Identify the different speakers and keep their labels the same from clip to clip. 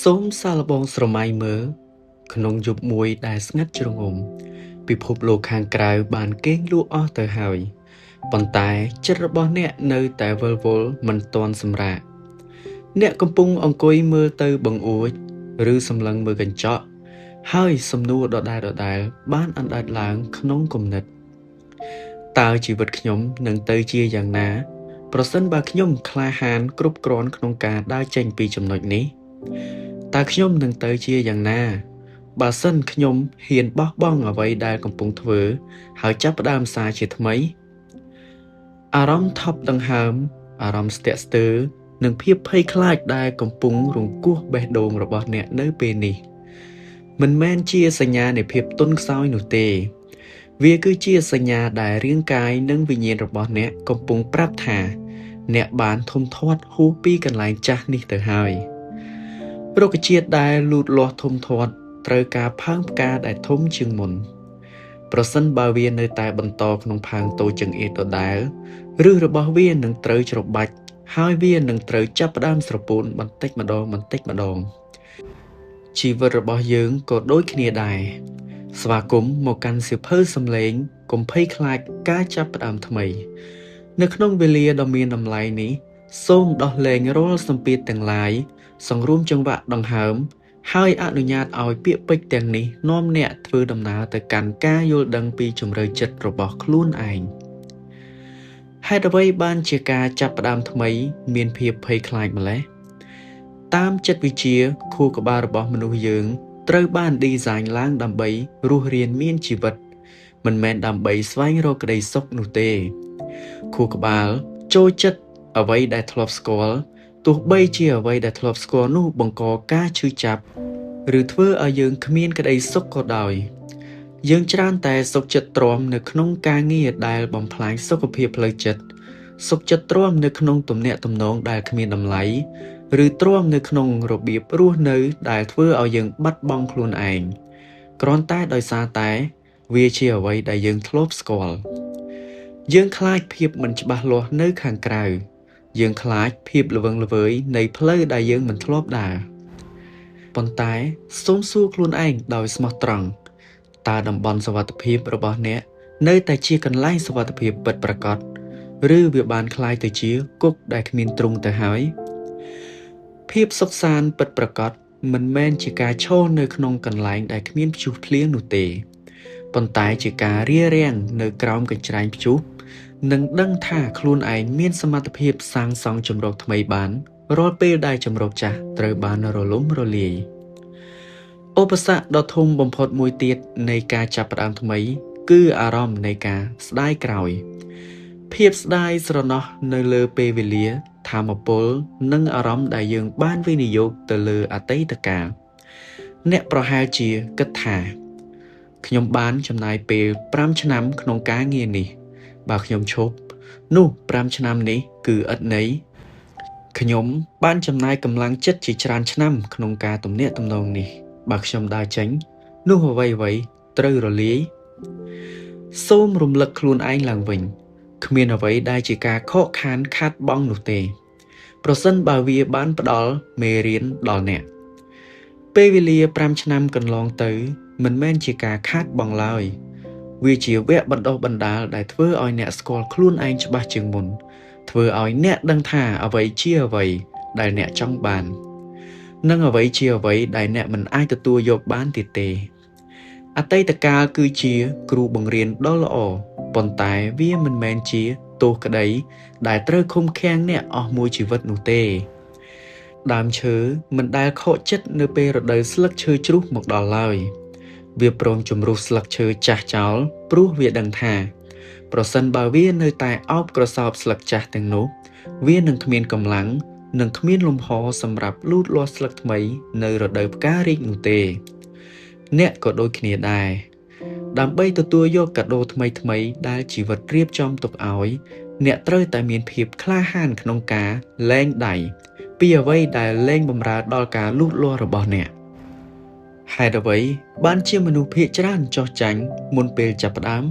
Speaker 1: សូមសាកល្បងស្រមៃមើលក្នុងយប់មួយដែលស្ងាត់ជ្រងំពិភពលោកខាងក្រៅបានគេងលក់អស់ទៅហើយប៉ុន្តែចិត្តរបស់អ្នកនៅតែវិលវល់មិនទាន់សម្រាកអ្នកកំពុងអង្គុយមើលទៅបង្អួចឬសម្លឹងមើលកញ្ចក់ហើយសំណួរដដែលបានអណ្ដែតឡើងក្នុងគំនិតតើជីវិតខ្ញុំនឹងទៅជាយ៉ាងណាប្រសិនបើខ្ញុំក្លាហានគ្រប់គ្រាន់ក្នុងការដើរចេញពីចំណុចនេះតើខ្ញុំនឹងទៅជាយ៉ាងណាបើសិនខ្ញុំហ៊ានបោះបង់អ្វីដែលកំពុងធ្វើហើយចាប់ផ្ដើមសារជាថ្មីអារម្មណ៍ថប់ដង្ហើមអារម្មណ៍ស្ទាក់ស្ទើរនិងភាពភ័យខ្លាចដែលកំពុងរង្គោះបេះដូងរបស់អ្នកនៅពេលនេះមិនមែនជាសញ្ញានៃភាពទន់ខ្សោយនោះទេវាគឺជាសញ្ញាដែលរាងកាយនិងវិញ្ញាណរបស់អ្នកកំពុងប្រាប់ថាអ្នកបានធំធាត់ហួសពីកន្លែងចាស់នេះទៅហើយរុក្ខជាតិដែលលូតលាស់ធំធាត់ត្រូវការផើងផ្កាដែលធំជាងមុនប្រសិនបើវានៅតែបន្តក្នុងផើងតូចចង្អៀតដដែលឬរបស់វានឹងត្រូវច្របាច់ហើយវានឹងត្រូវចាប់ផ្ដើមស្រពោនបន្តិចម្ដងជីវិតរបស់យើងក៏ដូចគ្នាដែរស្វាគមន៍មកកាន់សៀវភៅសំឡេងកុំភ័យខ្លាចការចាប់ផ្ដើមថ្មីនៅក្នុងវេលាដ៏មានតម្លៃនេះសូមដោះលែងរាល់សម្ពាធទាំងឡាយសង្រួមចង្វាក់ដង្ហើមហើយអនុញ្ញាតឲ្យពាក្យពេចន៍ទាំងនេះនាំអ្នកធ្វើដំណើរទៅកាន់ការយល់ដឹងពីជម្រៅចិត្តរបស់ខ្លួនឯងហេតុអ្វីបានជាការចាប់ផ្ដើមថ្មីមានភាពភ័យខ្លាចម្ល៉េះតាមចិត្តវិទ្យាខួរក្បាលរបស់មនុស្សយើងត្រូវបានឌីហ្សាញឡើងដើម្បីរស់រានមានជីវិតមិនមែនដើម្បីស្វែងរកក្តីសុខនោះទេខួរក្បាលចូលចិត្តអ្វីដែលធ្លាប់ស្គាល់ទោះបីជាអ្វីដែលធ្លាប់ស្គាល់នោះបង្កការឈឺចាប់ឬធ្វើឲ្យយើងគ្មានក្តីសុខក៏ដោយយើងច្រើនតែសុខចិត្តទ្រាំនៅក្នុងការងារដែលបំផ្លាញសុខភាពផ្លូវចិត្តសុខចិត្តទ្រាំនៅក្នុងទំនាក់ទំនងដែលគ្មានតម្លៃឬទ្រាំនៅក្នុងរបៀបរស់នៅដែលធ្វើឲ្យយើងបាត់បង់ខ្លួនឯងគ្រាន់តែដោយសារតែវាជាអ្វីដែលយើងធ្លាប់ស្គាល់យើងខ្លាចភាពមិនច្បាស់លាស់នៅខាងក្រៅយើងខ្លាចភាពល្វឹងល្វើយនៃផ្លូវដែលយើងមិនធ្លាប់ដើរប៉ុន្តែសូមសួរខ្លួនឯងដោយស្មោះត្រង់តើតំបន់សុវត្ថិភាពរបស់អ្នកនៅតែជាកន្លែងសុវត្ថិភាពពិតប្រាកដឬវាបានคล้ายទៅជាគុកដែលគ្មានទ្រុងទៅហើយភាពសុខសាន្តពិតប្រាកដមិនមែនជាការឈរនៅក្នុងកន្លែងដែលគ្មានព្យុះភ្លៀងនោះទេប៉ុន្តែជាការរារាំងនៅក្រោមកញ្ច្រែងព្យុះនិងដឹងថាខ្លួនឯងមានសមត្ថភាពសាងសង់ជំរកថ្មីបានរាល់ពេលដែលជំរកចាស់ត្រូវបានរលំរលាយឧបសគ្គដ៏ធំបំផុតមួយទៀតនៃការចាប់ផ្ដើមថ្មីគឺអារម្មណ៍នៃការស្ដាយក្រោយភាពស្ដាយស្រណោះនៅលើពេលវេលាថាមពលនិងអារម្មណ៍ដែលយើងបានវិនិយោគទៅលើអតីតកាលអ្នកប្រហែលជាគិតថាខ្ញុំបានចំណាយពេល5ឆ្នាំក្នុងការងារនេះបើខ្ញុំឈប់នោះ5ឆ្នាំនេះគឺឥតន័យខ្ញុំបានចំណាយកម្លាំងចិត្តជាច្រើនឆ្នាំក្នុងការទំនាក់ទំនងនេះបើខ្ញុំដើរចេញនោះអ្វីត្រូវរលាយសូមរំលឹកខ្លួនឯងឡើងវិញគ្មានអ្វីដែលជាការខកខានខាតបង់នោះទេប្រសិនបើវាបានផ្ដល់មេរៀនដល់អ្នកពេលវេលា5ឆ្នាំកន្លងទៅមិនមែនជាការខាតបង់ឡើយវាជាវគ្គបណ្ដុះបណ្ដាលដែលធ្វើឲ្យអ្នកស្គាល់ខ្លួនឯងច្បាស់ជាងមុនធ្វើឲ្យអ្នកដឹងថាអ្វីជាអ្វីដែលអ្នកចង់បាននិងអ្វីជាអ្វីដែលអ្នកមិនអាចទទួលយកបានទៀតទេអតីតកាលគឺជាគ្រូបង្រៀនដ៏ល្អប៉ុន្តែវាមិនមែនជាទោសក្តីដែលត្រូវឃុំឃាំងអ្នកអស់មួយជីវិតនោះទេដើមឈើមិនដែលខកចិត្តនៅពេលរដូវស្លឹកឈើជ្រុះមកដល់ឡើយវាព្រមជំរុះស្លឹកឈើចាស់ចោលព្រោះវាដឹងថាប្រសិនបើវានៅតែអោបក្រសោបស្លឹកចាស់ទាំងនោះវានឹងគ្មានកម្លាំងនិងគ្មានលំហសម្រាប់លូតលាស់ស្លឹកថ្មីនៅរដូវផ្ការីកនោះទេអ្នកក៏ដូចគ្នាដែរដើម្បីទទួលយកកាដូថ្មីដែលជីវិតរៀបចំទុកឲ្យអ្នកត្រូវតែមានភាពក្លាហានក្នុងការលែងដៃពីអ្វីដែលលែងបម្រើដល់ការលូតលាស់របស់អ្នកហេតុអ្វីបានជាមនុស្សភាគច្រើនចោះចាញ់មុនពេលចាប់ផ្ដើម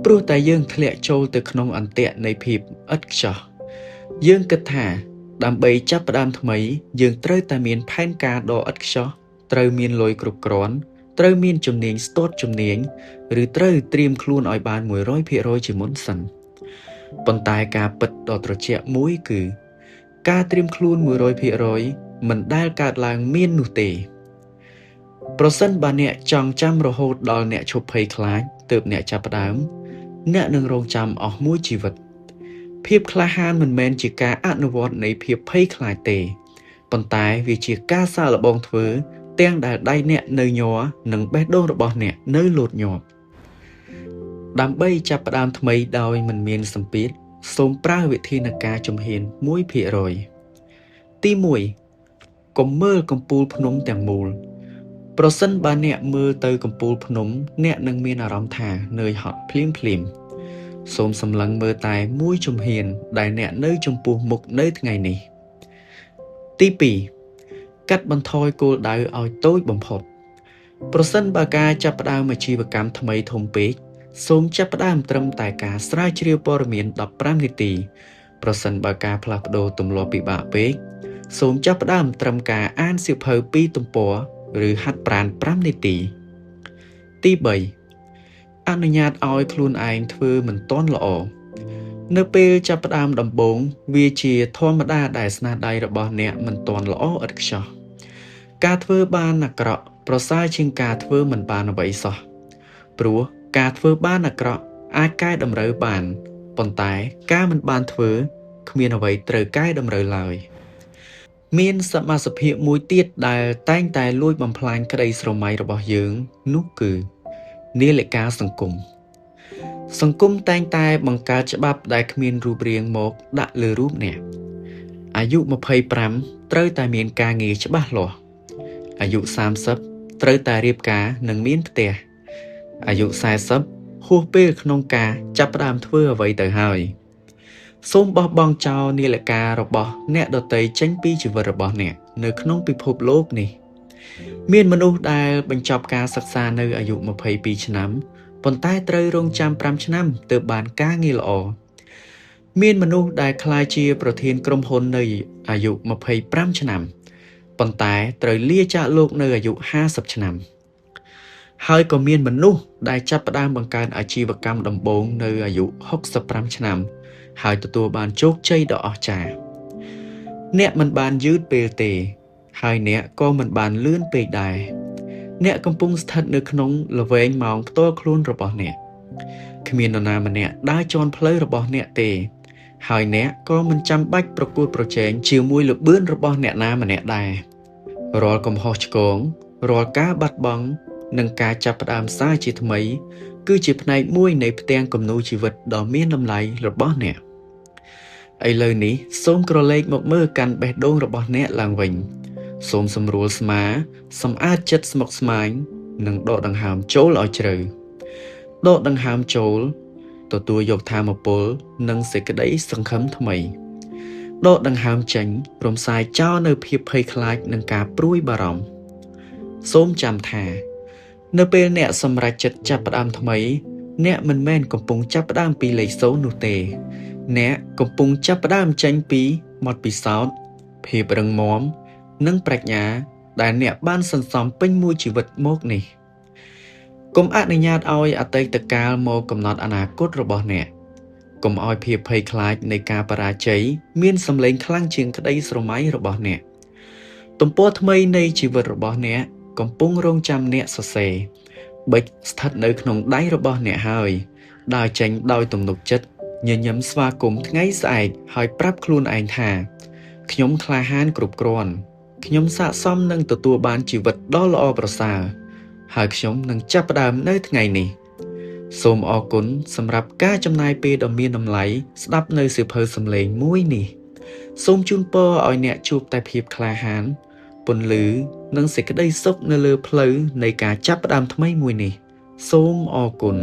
Speaker 1: ព្រោះតែយើងធ្លាក់ចូលទៅក្នុងអន្ទាក់នៃភាពឥតខ្ចោះយើងគិតថា ដើម្បីចាប់ផ្ដើមថ្មីយើងត្រូវតែមានផែនការដ៏ឥតខ្ចោះត្រូវមានលុយគ្រប់គ្រាន់ត្រូវមានជំនាញស្ទាត់ជំនាញឬត្រូវត្រៀមខ្លួនឲ្យបាន 100% ជាមុនសិនប៉ុន្តែការពិតដ៏ត្រជាក់មួយគឺការត្រៀមខ្លួន 100% មិនដែលកើតឡើងមាននោះទេប្រសិនបើអ្នកចង់ចាំរហូតដល់អ្នកឈប់ភ័យខ្លាចទើបអ្នកចាប់ផ្ដើមអ្នកនឹងរងចាំអស់មួយជីវិតភាពក្លាហានមិនមែនជាការអនុវត្តនៃភាពភ័យខ្លាចទេប៉ុន្តែវាជាការសាកល្បងធ្វើទាំងដែលដៃអ្នកនៅញ័រនិងបេះដូងរបស់អ្នកនៅលោតញាប់ដើម្បីចាប់ផ្ដើមថ្មីដោយមិនមានសម្ពាធសូមប្រើវិធានការជំហាន 1% ទី 1 កុំមើលកំពូលភ្នំទាំងមូលប្រសិនបើអ្នកមើលទៅកំពូលភ្នំអ្នកនឹងមានអារម្មណ៍ថានឿយហត់ភ្លាមសូមសម្លឹងមើលតែមួយជំហានដែលអ្នកនៅចំពោះមុខនៅថ្ងៃនេះទី 2 កាត់បន្ថយគោលដៅឲ្យតូចបំផុតប្រសិនបើការចាប់ផ្ដើមអាជីវកម្មថ្មីធំពេកសូមចាប់ផ្ដើមត្រឹមតែការស្រាវជ្រាវព័ត៌មាន15នាទីប្រសិនបើការផ្លាស់ប្ដូរទម្លាប់ពិបាកពេកសូមចាប់ផ្ដើមត្រឹមការអានសៀវភៅ2ទំព័រឬហាត់ប្រាណ5នាទីទី 3 អនុញ្ញាតឲ្យខ្លួនឯងធ្វើមិនទាន់ល្អនៅពេលចាប់ផ្ដើមដំបូងវាជាធម្មតាដែលស្នាដៃរបស់អ្នកមិនទាន់ល្អឥតខ្ចោះការធ្វើបានអាក្រក់ប្រសើរជាងការធ្វើមិនបានអ្វីសោះព្រោះការធ្វើបានអាក្រក់អាចកែតម្រូវបានប៉ុន្តែការមិនបានធ្វើគ្មានអ្វីត្រូវកែតម្រូវឡើយមានសមាសភាពមួយទៀតដែលតែងតែលួចបំផ្លាញក្តីស្រមៃរបស់យើងនោះគឺនាឡិកាសង្គមតែងតែបង្កើតច្បាប់ដែលគ្មានរូបរាងមកដាក់លើរូបអ្នកអាយុ25ត្រូវតែមានការងារច្បាស់លាស់អាយុ30ត្រូវតែរៀបការនិងមានផ្ទះអាយុ40ហួសពេលក្នុងការចាប់ផ្ដើមធ្វើអ្វីទៅហើយសូមបោះបង់ចោលនាឡិការបស់អ្នកដទៃចេញពីជីវិតរបស់អ្នកនៅក្នុងពិភពលោកនេះមានមនុស្សដែលបញ្ចប់ការសិក្សានៅអាយុ22ឆ្នាំប៉ុន្តែត្រូវរងចាំ5ឆ្នាំទើបបានការងារល្អមានមនុស្សដែលក្លាយជាប្រធានក្រុមហ៊ុននៅអាយុ25ឆ្នាំប៉ុន្តែត្រូវលាចាកលោកនៅអាយុ50ឆ្នាំហើយក៏មានមនុស្សដែលចាប់ផ្ដើមបង្កើនអាជីវកម្មដំបូងនៅអាយុ65ឆ្នាំហើយទទួលបានជោគជ័យដ៏អស្ចារ្យអ្នកមិនបានយឺតពេលទេហើយអ្នកក៏មិនបានលឿនពេកដែរអ្នកកំពុងស្ថិតនៅក្នុងល្វែងម៉ោងផ្ទាល់ខ្លួនរបស់អ្នកគ្មាននរណាម្នាក់ដើរជាន់ផ្លូវរបស់អ្នកទេហើយអ្នកក៏មិនចាំបាច់ប្រកួតប្រជែងជាមួយល្បឿនរបស់អ្នកណាម្នាក់ដែររាល់កំហុសឆ្គងរាល់ការបាត់បង់និងការចាប់ផ្ដើមសារជាថ្មីគឺជាផ្នែកមួយនៃផ្ទាំងគំនូរជីវិតដ៏មានតម្លៃរបស់អ្នកឥឡូវនេះសូមក្រឡេកមកមើលកាន់បេះដូងរបស់អ្នកឡើងវិញសូមសម្រួលស្មាសម្អាតចិត្តស្មុគស្មាញនិងដកដង្ហើមចូលឲ្យជ្រៅដកដង្ហើមចូលទទួលយកថាមពលនិងសេចក្តីសង្ឃឹមថ្មីដកដង្ហើមចេញរំសាយចោលនៅភាពភ័យខ្លាចនិងការព្រួយបារម្ភសូមចាំថានៅពេលអ្នកសម្រេចចិត្តចាប់ផ្ដើមថ្មីអ្នកមិនមែនកំពុងចាប់ផ្ដើមពីលេខ0នោះទេអ្នកកំពុងចាប់ផ្ដើមចេញពីបទពិសោធន៍ភាពរឹងមាំនិងប្រាជ្ញាដែលអ្នកបានសន្សំពេញមួយជីវិតមកនេះកុំអនុញ្ញាតឲ្យអតីតកាលមកកំណត់អនាគតរបស់អ្នកកុំឲ្យភាពភ័យខ្លាចនៃការបរាជ័យមានសម្លេងខ្លាំងជាងក្តីស្រមៃរបស់អ្នកទំព័រថ្មីនៃជីវិតរបស់អ្នកកំពុងរងចាំអ្នកសរសេរបិចស្ថិតនៅក្នុងដៃរបស់អ្នកហើយដើរចេញដោយទំនុកចិត្តញញឹមស្វាគមន៍ថ្ងៃស្អែកហើយប្រាប់ខ្លួនឯងថាខ្ញុំក្លាហានគ្រប់គ្រាន់ខ្ញុំស័ក្តិសមនឹងទទួលបានជីវិតដ៏ល្អប្រសើរហើយខ្ញុំនឹងចាប់ផ្ដើមនៅថ្ងៃនេះសូមអរគុណសម្រាប់ការចំណាយពេលដ៏មានតម្លៃស្ដាប់នៅសៀវភៅសំឡេងមួយនេះសូមជូនពរឲ្យអ្នកជួបតែភាពក្លាហានពន្លឺនិងសេចក្តីសុខនៅលើផ្លូវនៃការចាប់ផ្ដើមថ្មីមួយនេះសូមអរគុណ